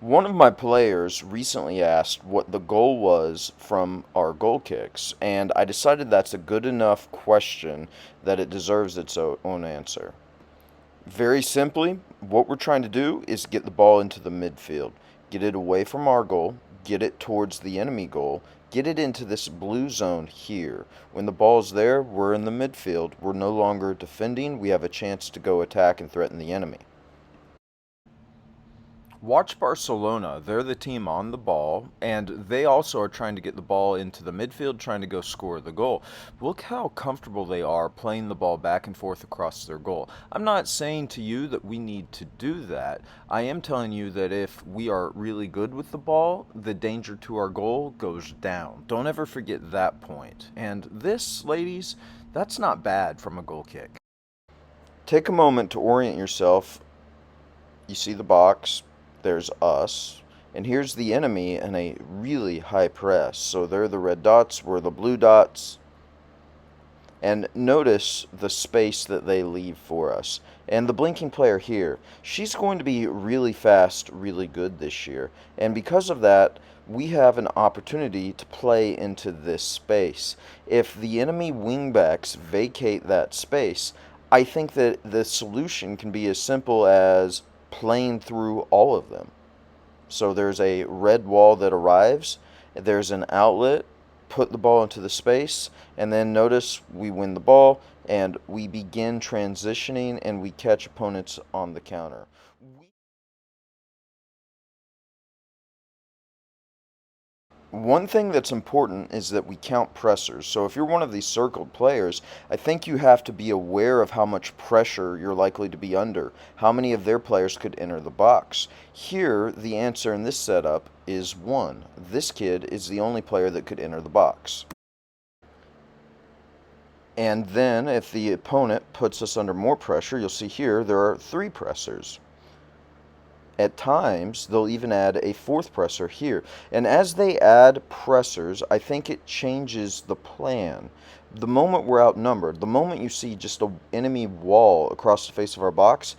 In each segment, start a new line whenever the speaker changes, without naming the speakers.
One of my players recently asked what the goal was from our goal kicks, and I decided that's a good enough question that it deserves its own answer. Very simply, what we're trying to do is get the ball into the midfield, get it away from our goal, get it towards the enemy goal, get it into this blue zone here. When the ball's there, we're in the midfield. We're no longer defending. We have a chance to go attack and threaten the enemy. Watch Barcelona. They're the team on the ball, and they also are trying to get the ball into the midfield, trying to go score the goal. Look how comfortable they are playing the ball back and forth across their goal. I'm not saying to you that we need to do that. I am telling you that if we are really good with the ball, the danger to our goal goes down. Don't ever forget that point. And this, ladies, that's not bad from a goal kick. Take a moment to orient yourself. You see the box, there's us, and here's the enemy in a really high press. So they're the red dots, we're the blue dots. And notice the space that they leave for us. And the blinking player here, she's going to be really fast, really good this year. And because of that, we have an opportunity to play into this space. If the enemy wingbacks vacate that space, I think that the solution can be as simple as playing through all of them. So there's a red wall that arrives, there's an outlet, put the ball into the space, and then notice we win the ball and we begin transitioning and we catch opponents on the counter. One thing that's important is that we count pressers. So if you're one of these circled players, I think you have to be aware of how much pressure you're likely to be under. How many of their players could enter the box? Here, the answer in this setup is 1. This kid is the only player that could enter the box. And then if the opponent puts us under more pressure, you'll see here there are 3 pressers. At times, they'll even add a 4th presser here. And as they add pressers, I think it changes the plan. The moment we're outnumbered, the moment you see just an enemy wall across the face of our box,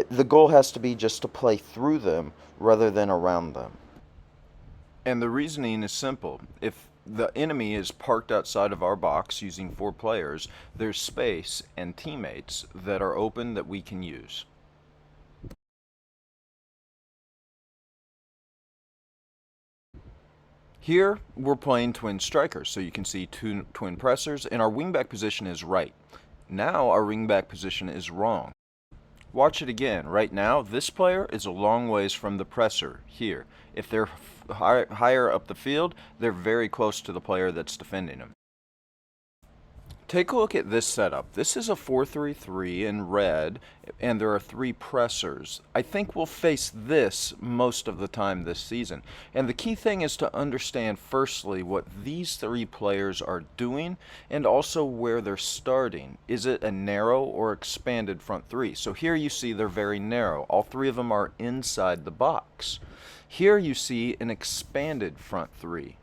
the goal has to be just to play through them rather than around them. And the reasoning is simple. If the enemy is parked outside of our box using 4 players, there's space and teammates that are open that we can use. Here, we're playing twin strikers, so you can see 2 twin pressers, and our wingback position is right. Now, our wingback position is wrong. Watch it again. Right now, this player is a long ways from the presser here. If they're higher up the field, they're very close to the player that's defending them. Take a look at this setup. This is a 4-3-3 in red, and there are 3 pressers. I think we'll face this most of the time this season. And the key thing is to understand firstly what these 3 players are doing and also where they're starting. Is it a narrow or expanded front 3? So here you see they're very narrow. All 3 of them are inside the box. Here you see an expanded front 3.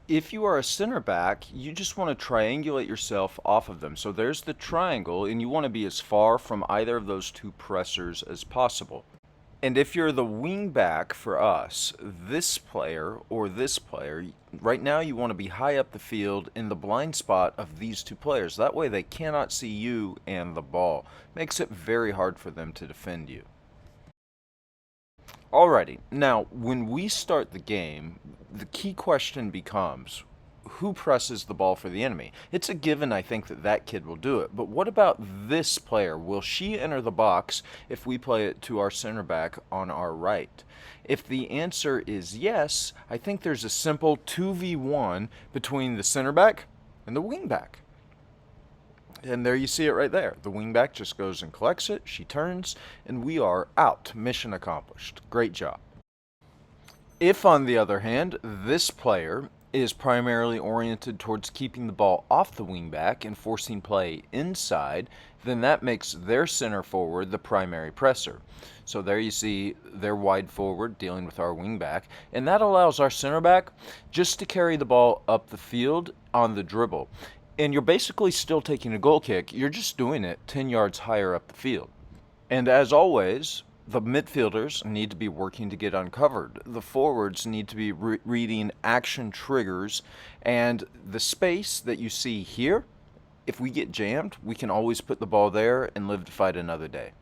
If you are a center back, you just want to triangulate yourself off of them. So there's the triangle, and you want to be as far from either of those 2 pressers as possible. And if you're the wing back for us, this player or this player, right now you want to be high up the field in the blind spot of these 2 players. That way they cannot see you and the ball. Makes it very hard for them to defend you. Alrighty, now when we start the game, the key question becomes, who presses the ball for the enemy? It's a given, I think, that that kid will do it, but what about this player? Will she enter the box if we play it to our center back on our right? If the answer is yes, I think there's a simple 2v1 between the center back and the wing back. And there you see it right there. The wingback just goes and collects it, she turns, and we are out. Mission accomplished. Great job. If, on the other hand, this player is primarily oriented towards keeping the ball off the wingback and forcing play inside, then that makes their center forward the primary presser. So there you see they're wide forward dealing with our wingback, and that allows our center back just to carry the ball up the field on the dribble. And you're basically still taking a goal kick, you're just doing it 10 yards higher up the field. And as always, The midfielders need to be working to get uncovered. The forwards need to be reading action triggers, and the space that you see here, if we get jammed, we can always put the ball there and live to fight another day.